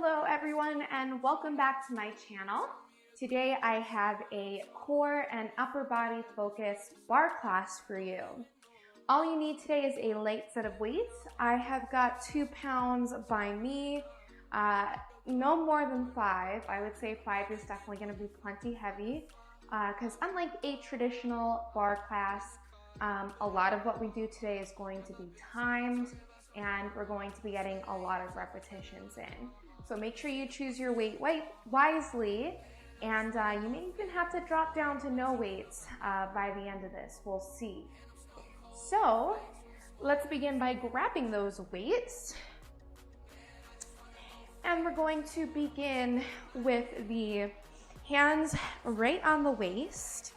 Hello everyone and welcome back to my channel. Today I have a core and upper body focused bar class for you. All you need today is a light set of weights. I have got 2 pounds by me, no more than 5. I would say 5 is definitely going to be plenty heavy because unlike a traditional bar class, a lot of what we do today is going to be timed and we're going to be getting a lot of repetitions in. So make sure you choose your weight wisely, and you may even have to drop down to no weights by the end of this. We'll see. So let's begin by grabbing those weights. And we're going to begin with the hands right on the waist.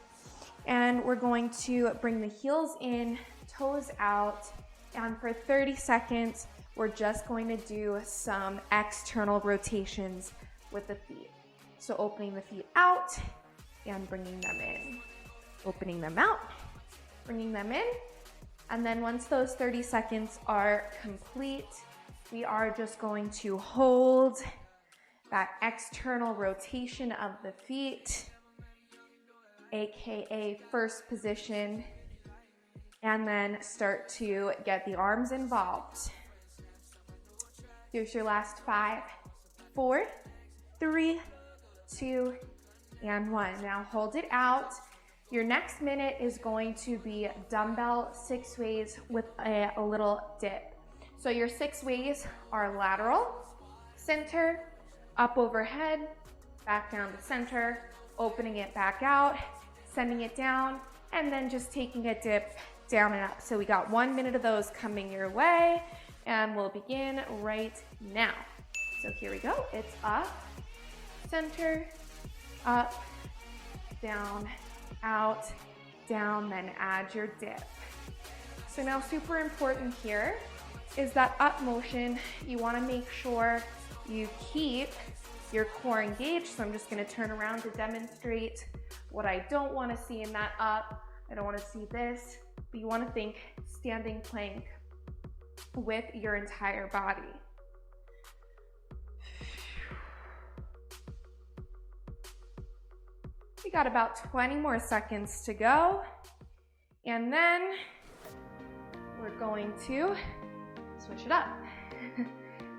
And we're going to bring the heels in, toes out, and for 30 seconds, we're just going to do some external rotations with the feet. So opening the feet out and bringing them in. Opening them out, bringing them in. And then once those 30 seconds are complete, we are just going to hold that external rotation of the feet, AKA first position, and then start to get the arms involved. Here's your last 5, 4, 3, 2, and 1. Now hold it out. Your next minute is going to be dumbbell 6 ways with a little dip. So your 6 ways are lateral, center, up overhead, back down to center, opening it back out, sending it down, and then just taking a dip down and up. So we got 1 minute of those coming your way, and we'll begin right now. So here we go. It's up, center, up, down, out, down, then add your dip. So now super important here is that up motion. You want to make sure you keep your core engaged. So I'm just going to turn around to demonstrate what I don't want to see in that up. I don't want to see this, but you want to think standing plank with your entire body. We got about 20 more seconds to go, and then we're going to switch it up.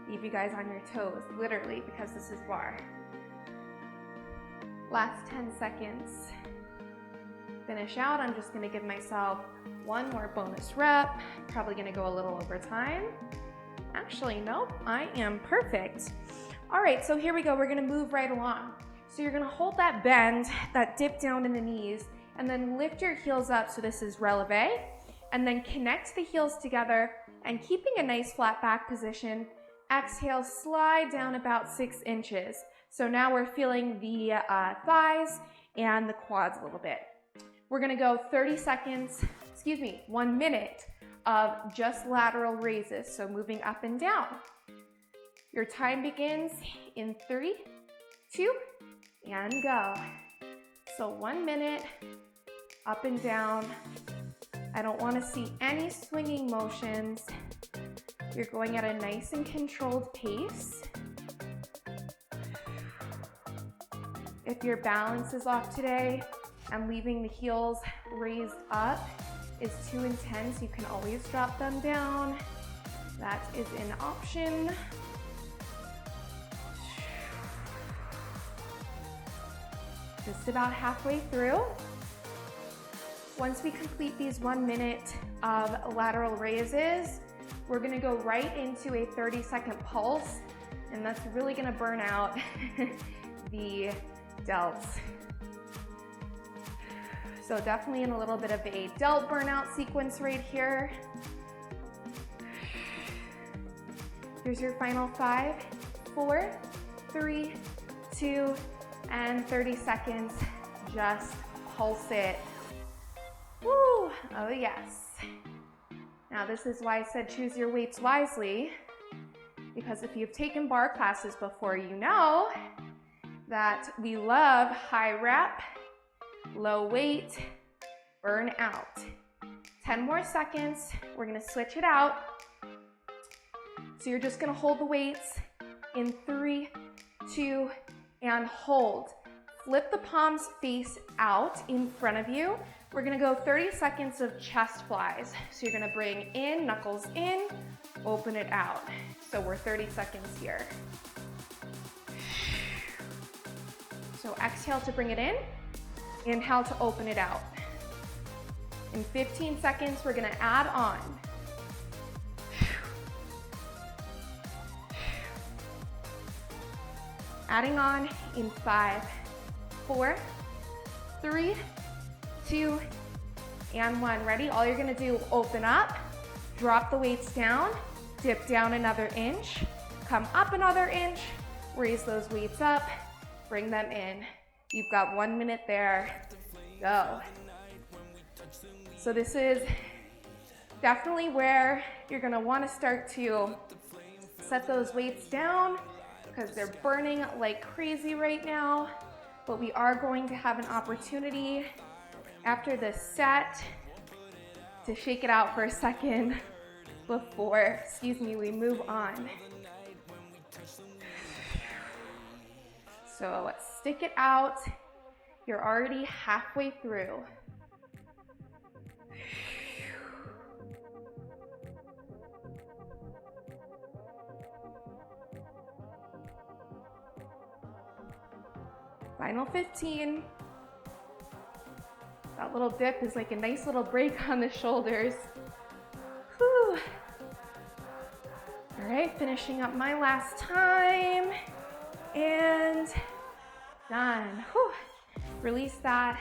Leave you guys on your toes, literally, because this is bar. Last 10 seconds. Finish out. I'm just going to give myself 1 more bonus rep. Probably going to go a little over time. Actually, nope, I am perfect. All right, so here we go. We're going to move right along. So you're going to hold that bend, that dip down in the knees, and then lift your heels up. So this is releve, and then connect the heels together and keeping a nice flat back position. Exhale, slide down about 6 inches. So now we're feeling the thighs and the quads a little bit. We're gonna go 30 seconds, 1 minute of just lateral raises, so moving up and down. Your time begins in 3, 2, and go. So 1 minute, up and down. I don't wanna see any swinging motions. You're going at a nice and controlled pace. If your balance is off today, and leaving the heels raised up is too intense, you can always drop them down. That is an option. Just about halfway through. Once we complete these 1 minute of lateral raises, we're gonna go right into a 30-second pulse, and that's really gonna burn out the delts. So definitely in a little bit of a delt burnout sequence right here. Here's your final 5, 4, 3, 2, and 30 seconds. Just pulse it. Woo! Oh yes. Now this is why I said choose your weights wisely, because if you've taken bar classes before, you know that we love high rep, low weight, burn out. 10 more seconds. We're gonna switch it out. So you're just gonna hold the weights in 3, 2, and hold. Flip the palms face out in front of you. We're gonna go 30 seconds of chest flies. So you're gonna bring in, knuckles in, open it out. So we're 30 seconds here. So exhale to bring it in, inhale to open it out. In 15 seconds, we're gonna add on. Adding on in 5, 4, 3, 2, and 1. Ready? All you're gonna do, open up, drop the weights down, dip down another inch, come up another inch, raise those weights up, bring them in. You've got 1 minute there, go. So this is definitely where you're gonna wanna start to set those weights down because they're burning like crazy right now, but we are going to have an opportunity after this set to shake it out for a second before, we move on. So stick it out. You're already halfway through. Final 15. That little dip is like a nice little break on the shoulders. Whew. All right, finishing up my last time. And done. Whew. Release that.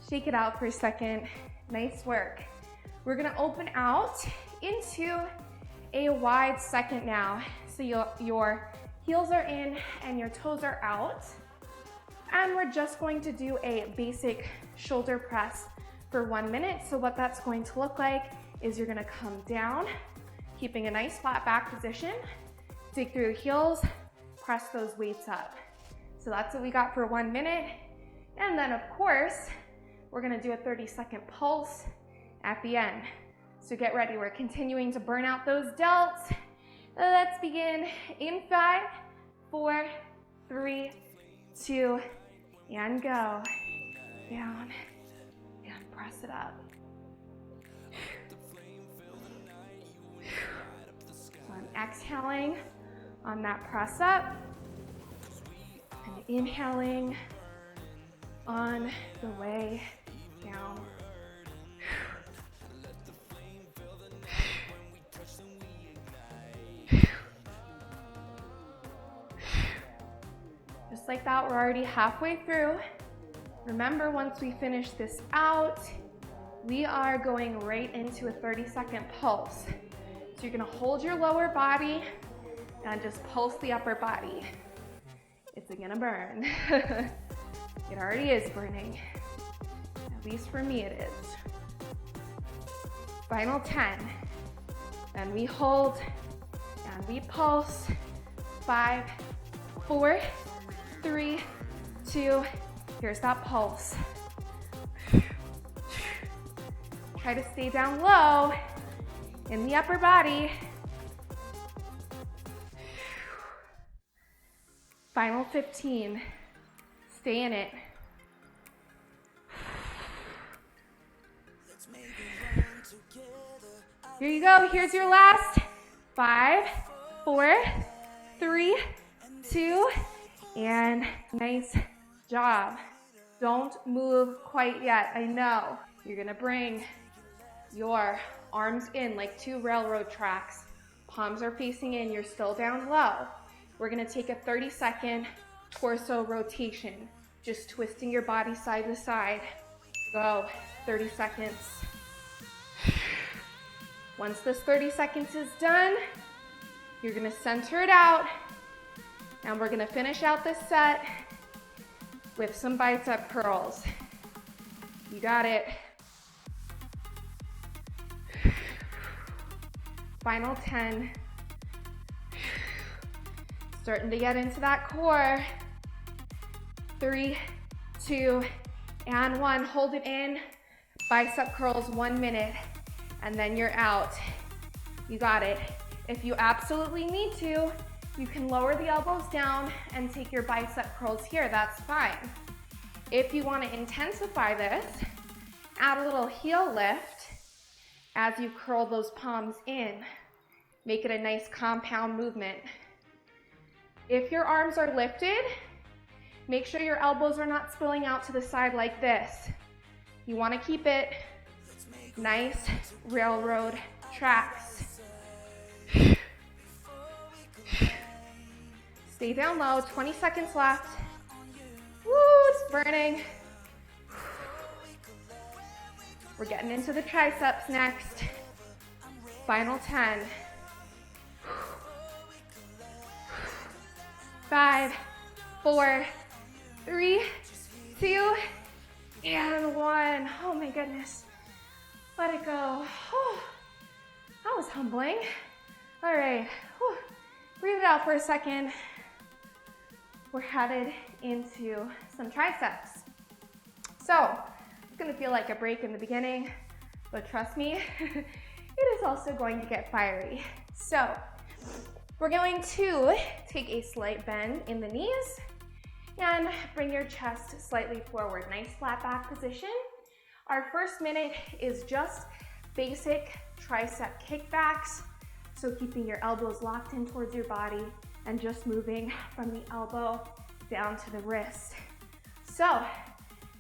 Shake it out for a second. Nice work. We're gonna open out into a wide second now. So your heels are in and your toes are out. And we're just going to do a basic shoulder press for 1 minute. So what that's going to look like is you're gonna come down, keeping a nice flat back position, dig through the heels, press those weights up. So that's what we got for 1 minute. And then of course, we're gonna do a 30-second pulse at the end. So get ready, we're continuing to burn out those delts. Let's begin in 5, 4, 3, 2, and go. Down, and press it up. So I'm exhaling on that press up, and inhaling on the way down. Just like that, we're already halfway through. Remember, once we finish this out, we are going right into a 30-second pulse. So you're gonna hold your lower body and just pulse the upper body. It's gonna burn. It already is burning. At least for me it is. Final 10. And we hold and we pulse. 5, 4, 3, 2, here's that pulse. Try to stay down low in the upper body. Final 15. Stay in it. Here you go. Here's your last. 5, 4, 3, 2, and nice job. Don't move quite yet. I know. You're gonna bring your arms in like 2 railroad tracks. Palms are facing in. You're still down low. We're gonna take a 30-second torso rotation. Just twisting your body side to side. Go. 30 seconds. Once this 30 seconds is done, you're gonna center it out, and we're gonna finish out this set with some bicep curls. You got it. Final 10. Starting to get into that core. 3, 2, and 1. Hold it in. Bicep curls 1 minute, and then you're out. You got it. If you absolutely need to, You can lower the elbows down and take your bicep curls here, that's fine. If you want to intensify this, add a little heel lift as you curl those palms in. Make it a nice compound movement. If your arms are lifted, make sure your elbows are not spilling out to the side like this. You want to keep it nice railroad tracks. Stay down low, 20 seconds left. Woo, it's burning. We're getting into the triceps next. Final 10. 5, 4, 3, 2, and 1. Oh my goodness. Let it go. Oh, that was humbling. All right. Whew. Breathe it out for a second. We're headed into some triceps. So, it's gonna feel like a break in the beginning, but trust me, it is also going to get fiery. So, we're going to take a slight bend in the knees and bring your chest slightly forward. Nice flat back position. Our first minute is just basic tricep kickbacks. So keeping your elbows locked in towards your body and just moving from the elbow down to the wrist. So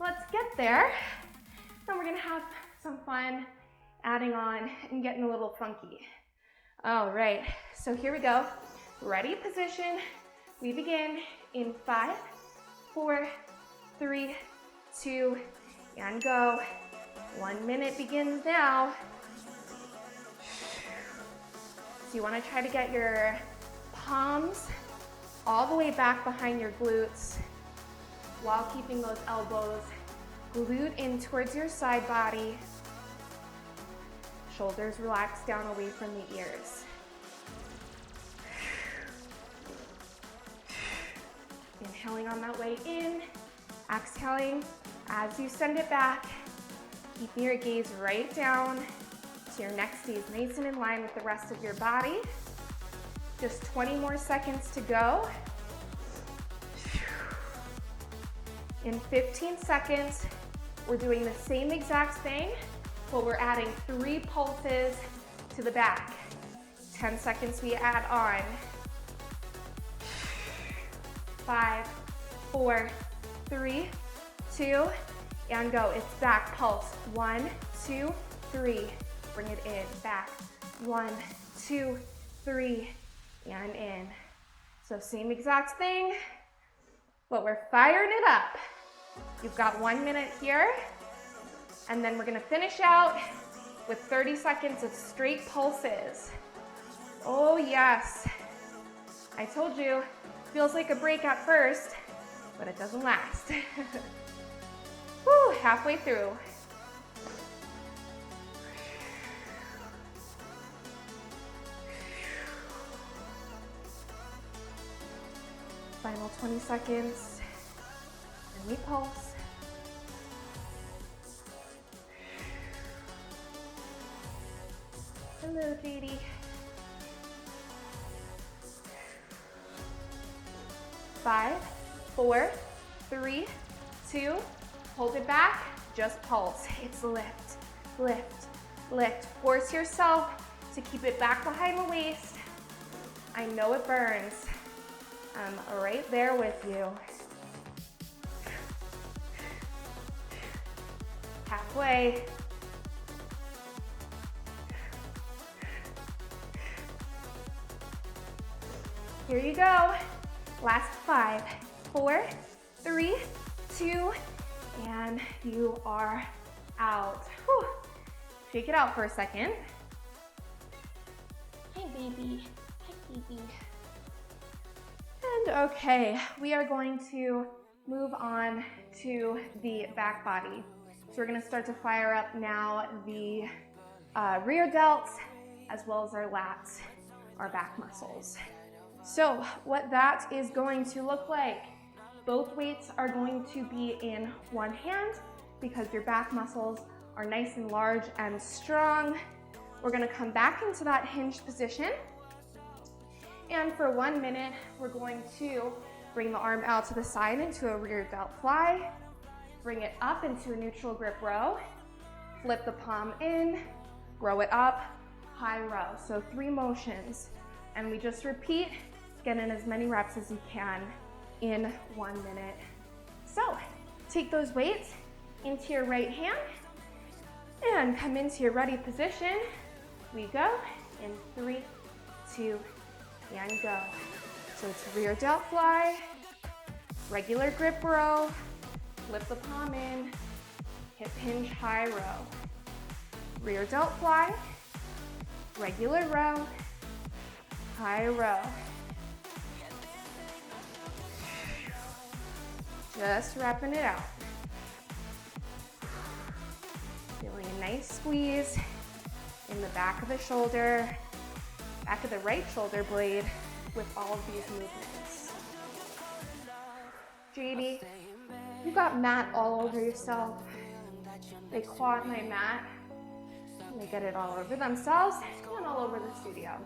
let's get there. Then we're gonna have some fun adding on and getting a little funky. All right, so here we go. Ready position. We begin in 5, 4, 3, 2, and go. 1 minute begins now. So you want to try to get your palms all the way back behind your glutes while keeping those elbows glued in towards your side body. Shoulders relax down away from the ears. Inhaling on that way in, exhaling as you send it back, keeping your gaze right down so your neck stays nice and in line with the rest of your body. Just 20 more seconds to go. In 15 seconds, we're doing the same exact thing, but we're adding 3 pulses to the back. 10 seconds we add on. 5, 4, 3, 2, and go. It's back pulse. 1, 2, 3. Bring it in, back. 1, 2, 3, and in. So same exact thing, but we're firing it up. You've got 1 minute here, and then we're gonna finish out with 30 seconds of straight pulses. Oh yes, I told you, feels like a break at first, but it doesn't last. Whew, halfway through. Final 20 seconds, and we pulse. Hello, Katie. 5, 4, 3, 2, hold it back, just pulse. It's lift, lift, lift. Force yourself to keep it back behind the waist. I know it burns. I'm right there with you. Halfway. Here you go. Last 5, 4, 3, 2, and you are out. Whew. Shake it out for a second. Hi, baby. Hi, baby. And okay, we are going to move on to the back body. So we're going to start to fire up now the rear delts as well as our lats, our back muscles. So what that is going to look like, both weights are going to be in one hand because your back muscles are nice and large and strong. We're gonna come back into that hinged position. And for 1 minute, we're going to bring the arm out to the side into a rear delt fly, bring it up into a neutral grip row, flip the palm in, row it up, high row. So 3 motions, and we just repeat, get in as many reps as you can in 1 minute. So take those weights into your right hand and come into your ready position. We go in 3, 2, and go. So it's rear delt fly, regular grip row, flip the palm in, hip hinge high row, rear delt fly, regular row, high row. Just wrapping it out. Feeling a nice squeeze in the back of the shoulder, back of the right shoulder blade with all of these movements. JD, you got mat all over yourself. They claw at my mat, and they get it all over themselves and all over the studio.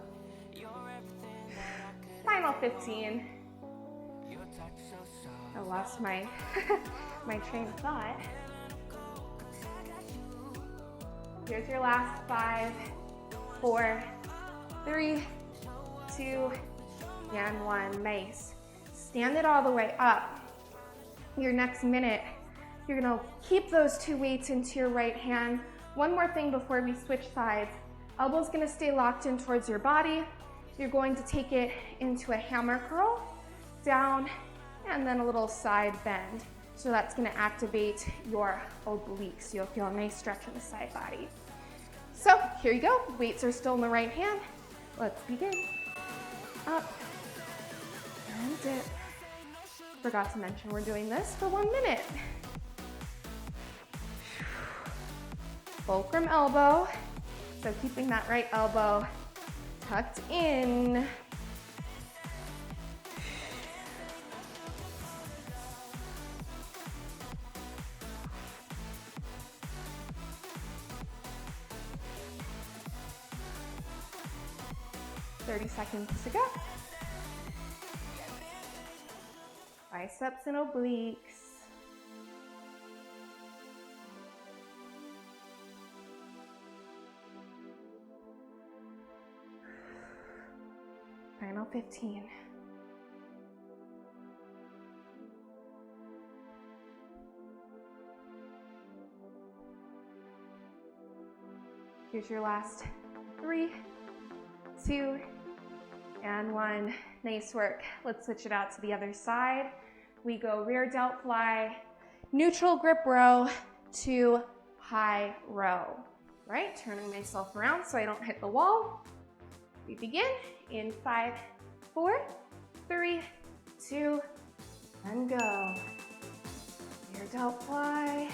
Final 15. I lost my my train of thought. Here's your last 5, 4, 3, 2, and 1. Nice. Stand it all the way up. Your next minute, you're gonna keep those 2 weights into your right hand. One more thing before we switch sides. Elbow's gonna stay locked in towards your body. You're going to take it into a hammer curl, down, and then a little side bend. So that's gonna activate your obliques. You'll feel a nice stretch in the side body. So here you go. Weights are still in the right hand. Let's begin. Up and dip. Forgot to mention we're doing this for 1 minute. Fulcrum elbow. So keeping that right elbow tucked in. Seconds to go. Biceps and obliques. Final 15. Here's your last 3, 2, and 1. Nice work. Let's switch it out to the other side. We go rear delt fly, neutral grip row to high row. Right, turning myself around so I don't hit the wall. We begin in 5, 4, 3, 2, and go. Rear delt fly,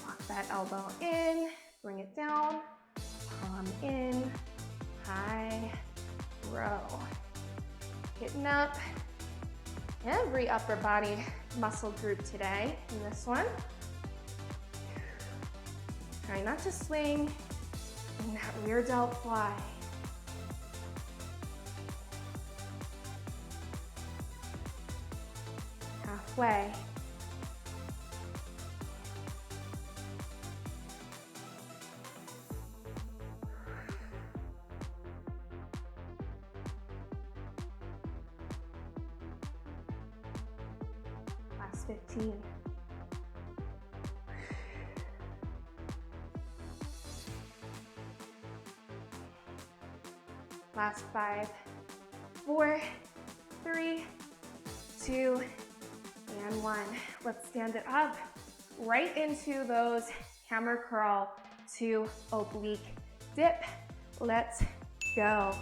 lock that elbow in, bring it down, palm in, high row. Hitting up every upper body muscle group today in this one. Try not to swing in that rear delt fly. Halfway. Last 15. Last 5, 4, 3, 2, and 1. Let's stand it up right into those hammer curl to oblique dip. Let's go.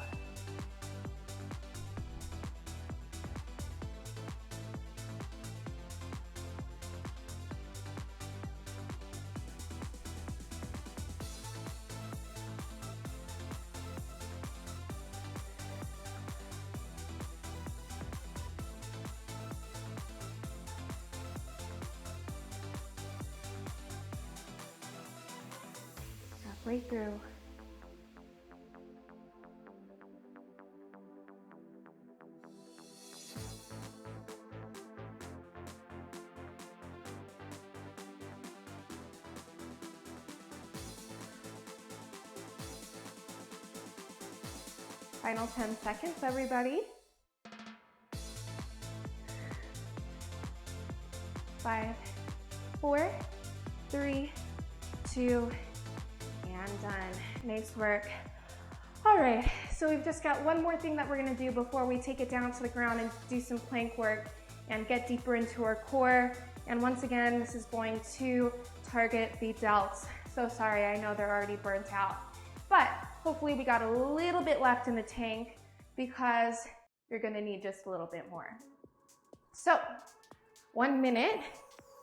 Halfway through. Final 10 seconds, everybody. 5, 4, 3, 2, and done. Nice work. All right, so we've just got one more thing that we're gonna do before we take it down to the ground and do some plank work and get deeper into our core. And once again, this is going to target the delts. So sorry, I know they're already burnt out, but hopefully we got a little bit left in the tank because you're gonna need just a little bit more. So 1 minute,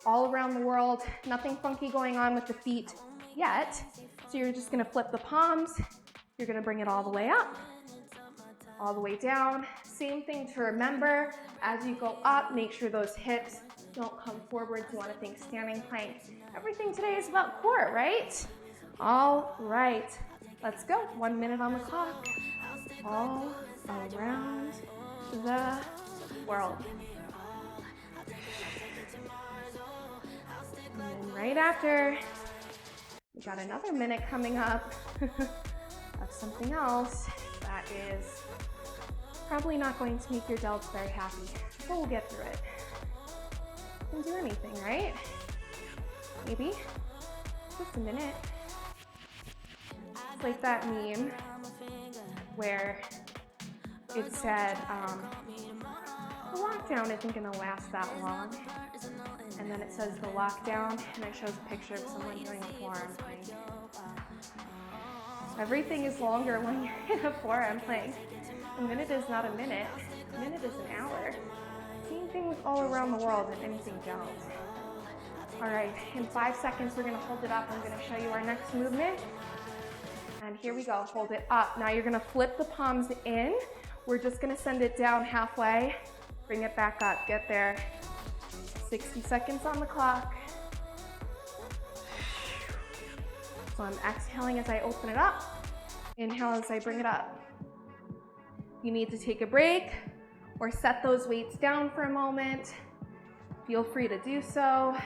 all around the world, nothing funky going on with the feet yet. So you're just gonna flip the palms, you're gonna bring it all the way up, all the way down. Same thing to remember, as you go up, make sure those hips don't come forward. You wanna think standing plank. Everything today is about core, right? All right, let's go. 1 minute on the clock, all around the world. And then right after, we got another minute coming up of something else that is probably not going to make your delts very happy, but we'll get through it. You can do anything, right? Maybe just a minute. It's like that meme where it said, the lockdown isn't gonna last that long. And then it says the lockdown, and it shows a picture of someone doing a forearm plank. Everything is longer when you're in a forearm plank. A minute is not a minute is an hour. Seeing things all around the world and anything else. All right, in 5 seconds, we're gonna hold it up. I'm gonna show you our next movement. And here we go, hold it up. Now you're gonna flip the palms in. We're just gonna send it down halfway. Bring it back up, get there. 60 seconds on the clock. So I'm exhaling as I open it up. Inhale as I bring it up. You need to take a break or set those weights down for a moment. Feel free to do so.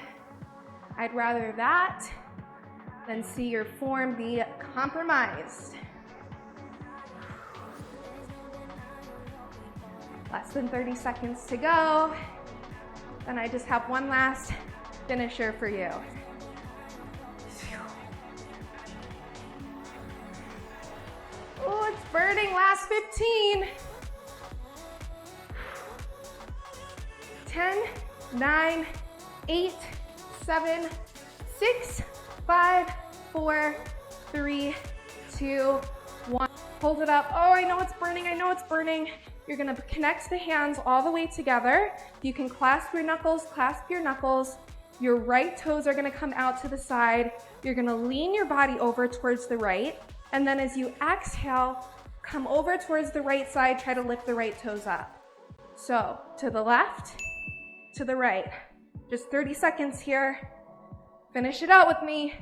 I'd rather that than see your form be compromised. Less than 30 seconds to go. Then I just have one last finisher for you. Oh, it's burning, last 15. 10, 9, 8, 7, 6, 5, 4, 3, 2, 1. Hold it up. Oh, I know it's burning, I know it's burning. You're gonna connect the hands all the way together. You can clasp your knuckles, Your right toes are gonna come out to the side. You're gonna lean your body over towards the right. And then as you exhale, come over towards the right side, try to lift the right toes up. So, to the left, to the right. Just 30 seconds here. Finish it out with me.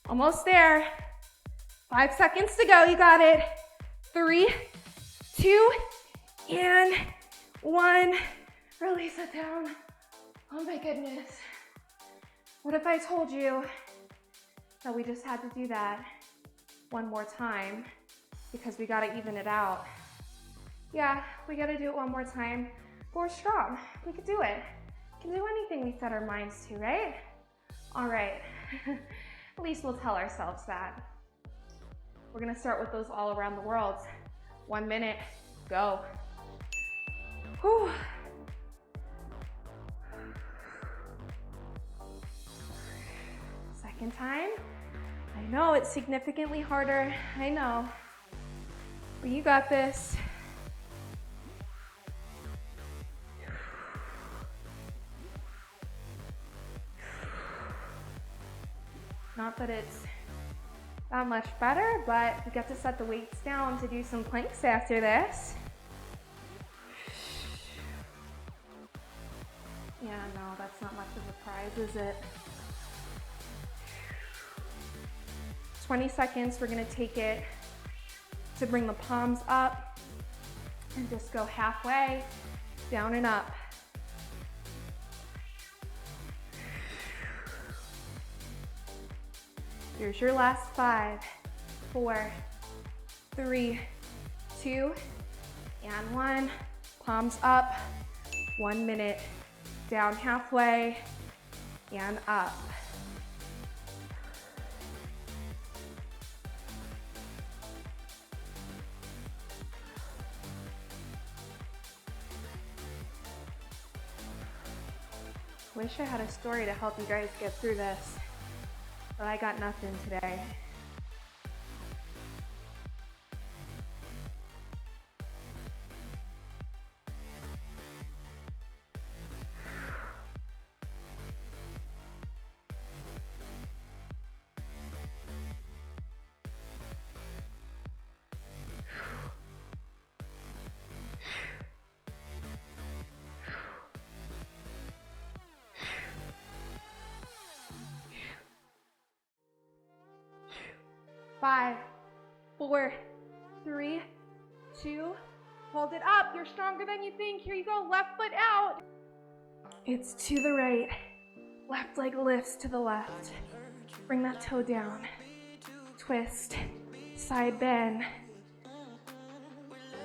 Almost there. 5 seconds to go, you got it. 3, 2, and 1. Release it down. Oh my goodness. What if I told you that we just had to do that one more time because we gotta even it out? Yeah, we gotta do it one more time, but we're strong. We could do it. We can do anything we set our minds to, right? All right. At least we'll tell ourselves that. We're gonna start with those all around the world. 1 minute, go. Whew. Second time. I know it's significantly harder, I know. But you got this. Not that it's that much better, but we get to set the weights down to do some planks after this. Yeah, no, that's not much of a prize, is it? 20 seconds, we're gonna take it to bring the palms up And just go halfway, down and up. Here's your last 5, 4, 3, 2, and 1. Palms up, 1 minute. Down halfway, and up. Wish I had a story to help you guys get through this, but I got nothing today. Five, 4, 3, 2, hold it up. You're stronger than you think. Here you go, left foot out. It's to the right. Left leg lifts to the left. Bring that toe down. Twist, side bend.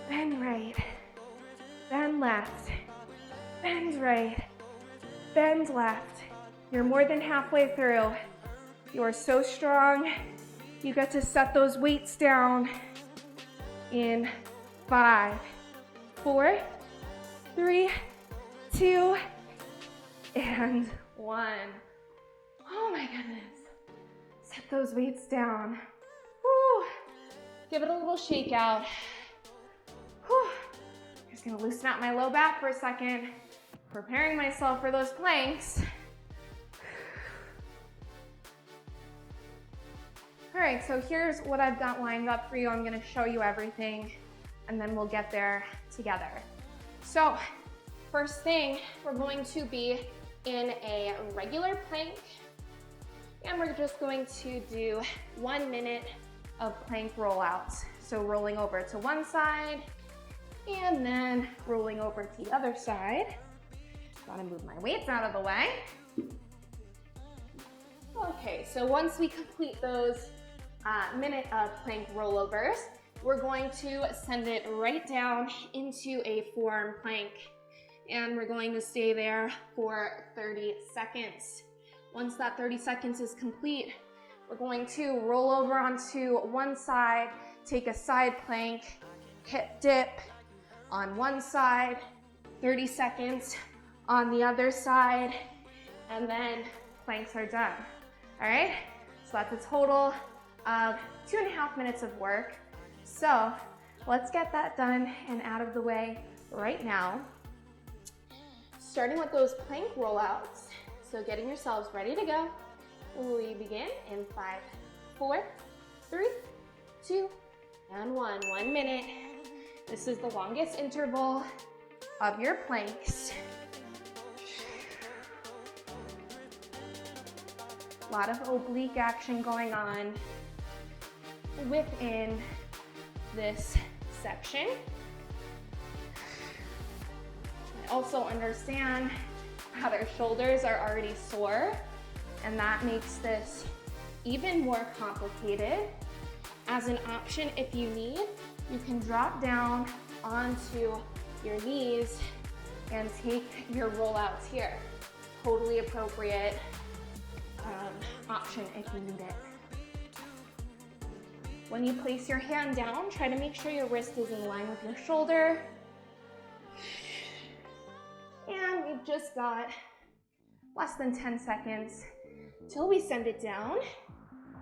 Bend right, bend left, bend right, bend left. You're more than halfway through. You are so strong. You get to set those weights down in 5, 4, 3, 2, and 1. Oh my goodness. Set those weights down. Woo. Give it a little shake out. Whew. Just gonna loosen out my low back for a second, preparing myself for those planks. All right, so here's what I've got lined up for you. I'm gonna show you everything, and then we'll get there together. So, first thing, we're going to be in a regular plank, and we're just going to do 1 minute of plank rollouts. So rolling over to one side, and then rolling over to the other side. Gotta move my weights out of the way. Okay, so once we complete those minute of plank rollovers, we're going to send it right down into a forearm plank, and we're going to stay there for 30 seconds. Once that 30 seconds is complete, we're going to roll over onto one side, take a side plank, hip dip on one side, 30 seconds on the other side, and then planks are done. All right, so that's a total of 2.5 minutes of work. So let's get that done and out of the way right now. Starting with those plank rollouts. So getting yourselves ready to go. We begin in 5, 4, 3, 2, and 1. 1 minute. This is the longest interval of your planks. A lot of oblique action going on within this section. I also understand how their shoulders are already sore, and that makes this even more complicated. As an option, if you need, you can drop down onto your knees and take your rollouts here. Totally appropriate option if you need it. When you place your hand down, try to make sure your wrist is in line with your shoulder. And we've just got less than 10 seconds till we send it down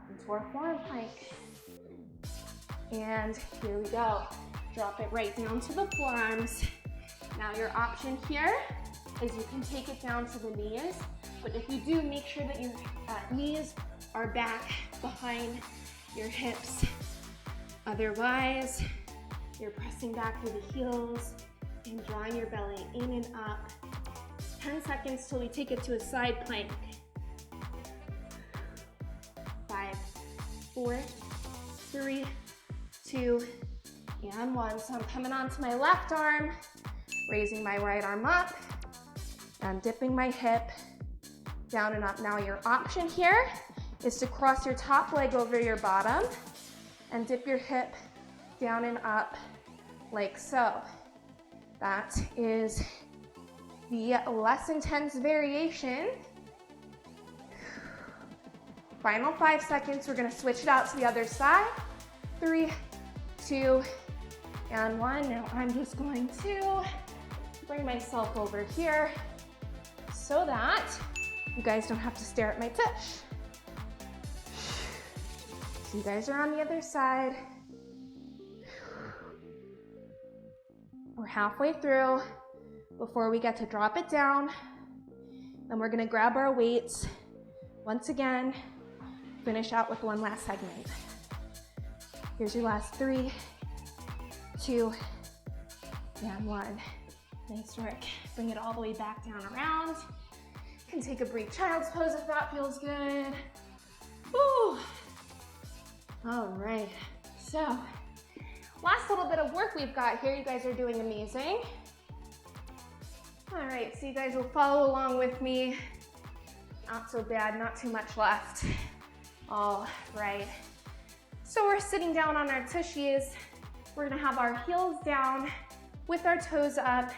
into our forearm plank. And here we go. Drop it right down to the forearms. Now your option here is you can take it down to the knees, but if you do, make sure that your knees are back behind your hips. Otherwise, you're pressing back through the heels and drawing your belly in and up. 10 seconds till we take it to a side plank. 5, 4, 3, 2, and one. So I'm coming onto my left arm, raising my right arm up, and dipping my hip down and up. Now your option here is to cross your top leg over your bottom and dip your hip down and up like so. That is the less intense variation. Final 5 seconds. We're gonna switch it out to the other side. 3, 2, and 1. Now I'm just going to bring myself over here so that you guys don't have to stare at my tush. So you guys are on the other side. We're halfway through before we get to drop it down. Then we're gonna grab our weights once again, finish out with one last segment. Here's your last 3, 2, and 1. Nice work. Bring it all the way back down around. You can take a brief child's pose if that feels good. Woo. All right, so last little bit of work we've got here. You guys are doing amazing. All right, so you guys will follow along with me. Not so bad, not too much left. All right. So we're sitting down on our tushies. We're gonna have our heels down with our toes up,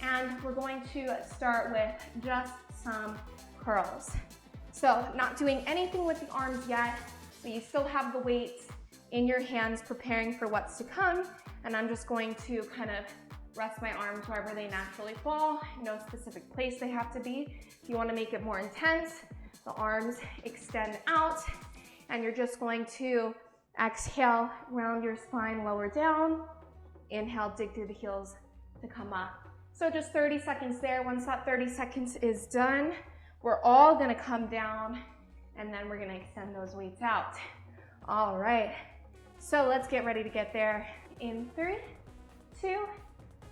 and we're going to start with just some curls. So not doing anything with the arms yet, but you still have the weights in your hands preparing for what's to come, and I'm just going to kind of rest my arms wherever they naturally fall. No specific place they have to be. If you want to make it more intense, the arms extend out, and you're just going to exhale, round your spine lower down. Inhale, dig through the heels to come up. So just 30 seconds there. Once that 30 seconds is done, we're all gonna come down, and then we're gonna extend those weights out. All right, so let's get ready to get there in 3, 2,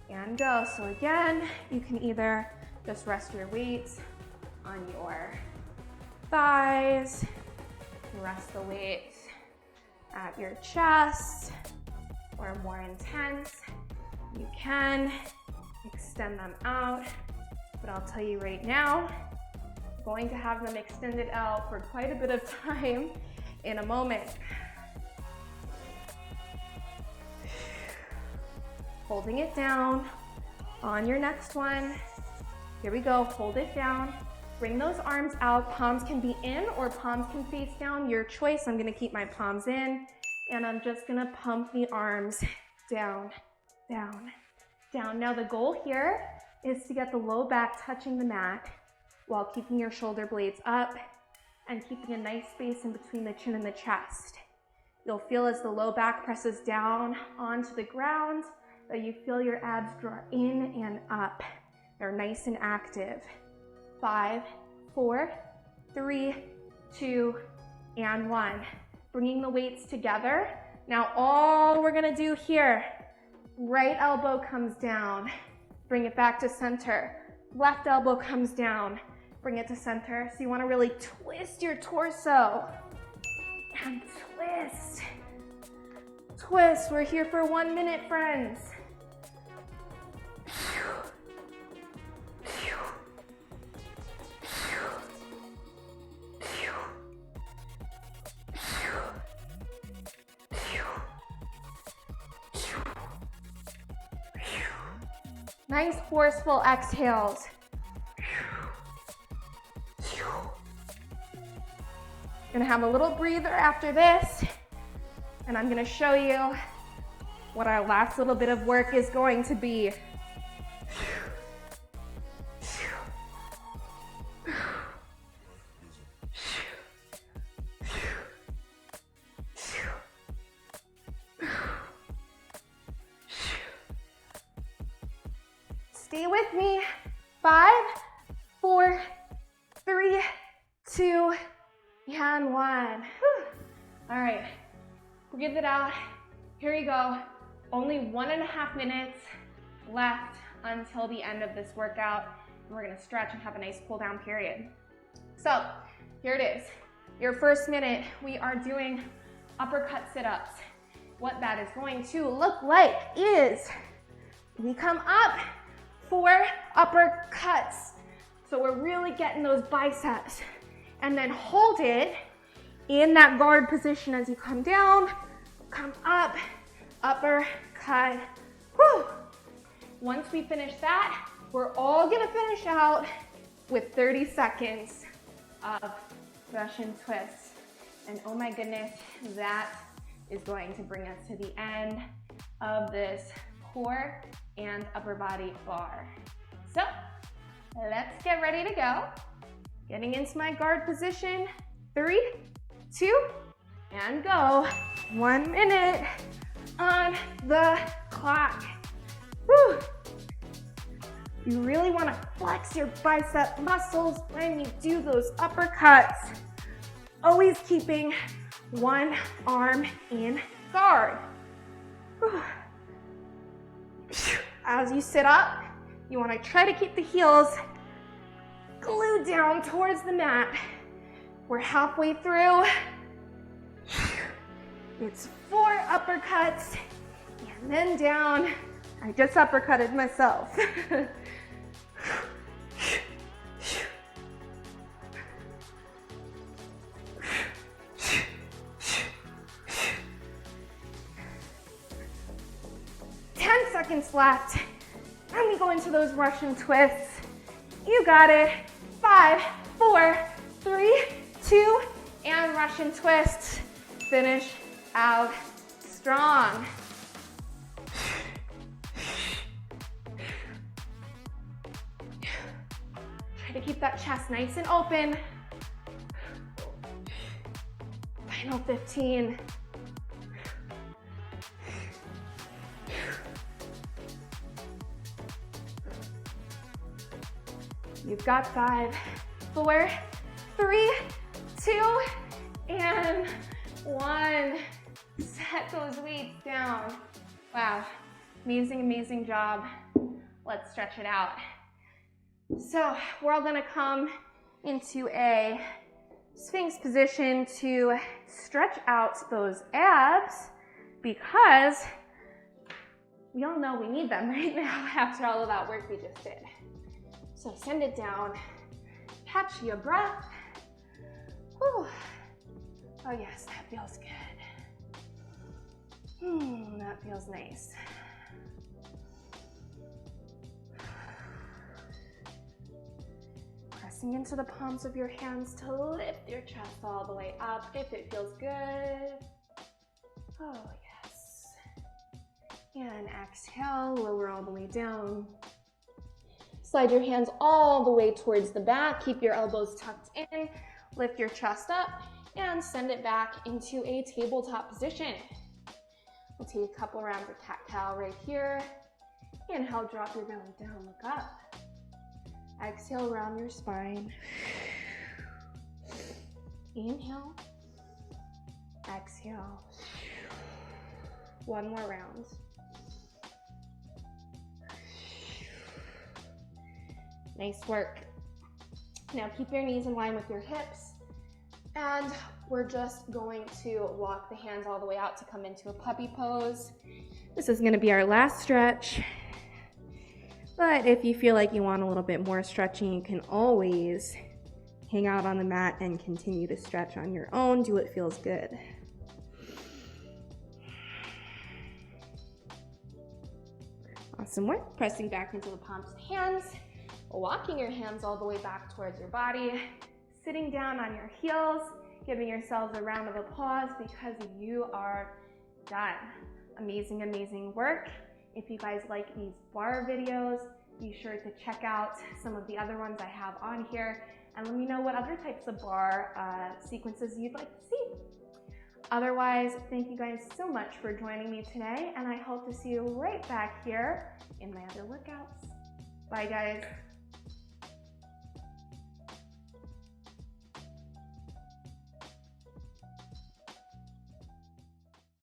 and go. So again, you can either just rest your weights on your thighs, rest the weights at your chest, or more intense, you can extend them out. But I'll tell you right now, I'm going to have them extended out for quite a bit of time in a moment. Holding it down on your next one. Here we go, hold it down. Bring those arms out. Palms can be in or palms can face down, your choice. I'm gonna keep my palms in, and I'm just gonna pump the arms down, down, down. Now the goal here is to get the low back touching the mat while keeping your shoulder blades up and keeping a nice space in between the chin and the chest. You'll feel as the low back presses down onto the ground that you feel your abs draw in and up. They're nice and active. 5, 4, 3, 2, and 1. Bringing the weights together. Now all we're gonna do here, right elbow comes down, bring it back to center. Left elbow comes down, bring it to center. So you wanna really twist your torso. And twist. Twist, we're here for 1 minute, friends. Nice forceful exhales. Gonna have a little breather after this, and I'm gonna show you what our last little bit of work is going to be. Stay with me. 5, 4, 3, 2, and 1. Whew. All right, breathe it out. Here we go. Only 1.5 minutes left until the end of this workout. And we're gonna stretch and have a nice cool down period. So here it is. Your first minute, we are doing uppercut sit-ups. what that is going to look like is we come up for uppercuts. So we're really getting those biceps. And then hold it in that guard position as you come down, come up, uppercut. Whew. Once we finish that, we're all gonna finish out with 30 seconds of Russian twists. And oh my goodness, that is going to bring us to the end of this core and upper body bar. So let's get ready to go. Getting into my guard position. 3, 2, and go. 1 minute on the clock. Whew. You really want to flex your bicep muscles when you do those uppercuts. Always keeping one arm in guard. Whew. As you sit up, you want to try to keep the heels glued down towards the mat. We're halfway through. It's 4 uppercuts and then down. I just uppercutted myself. 10 seconds left. And we go into those Russian twists. You got it. 5, 4, 3, 2, and Russian twists. Finish out strong. Try to keep that chest nice and open. Final 15. You've got 5, 4, 3, 2, and 1. Set those weights down. Wow, amazing, amazing job. Let's stretch it out. So we're all gonna come into a Sphinx position to stretch out those abs because we all know we need them right now after all of that work we just did. So send it down, catch your breath. Whew. Oh yes, that feels good. That feels nice. Pressing into the palms of your hands to lift your chest all the way up if it feels good. Oh yes. And exhale, lower all the way down. Slide your hands all the way towards the back. Keep your elbows tucked in. Lift your chest up and send it back into a tabletop position. We'll take a couple rounds of cat-cow right here. Inhale, drop your belly down, look up. Exhale, round your spine. Inhale. Exhale. One more round. Nice work. Now keep your knees in line with your hips, and we're just going to walk the hands all the way out to come into a puppy pose. This is going to be our last stretch, but if you feel like you want a little bit more stretching, you can always hang out on the mat and continue to stretch on your own. Do what feels good. Awesome work. Pressing back into the palms of the hands. Walking your hands all the way back towards your body, sitting down on your heels, giving yourselves a round of applause because you are done. Amazing, amazing work. If you guys like these bar videos, be sure to check out some of the other ones I have on here and let me know what other types of bar sequences you'd like to see. Otherwise, thank you guys so much for joining me today, and I hope to see you right back here in my other workouts. Bye guys.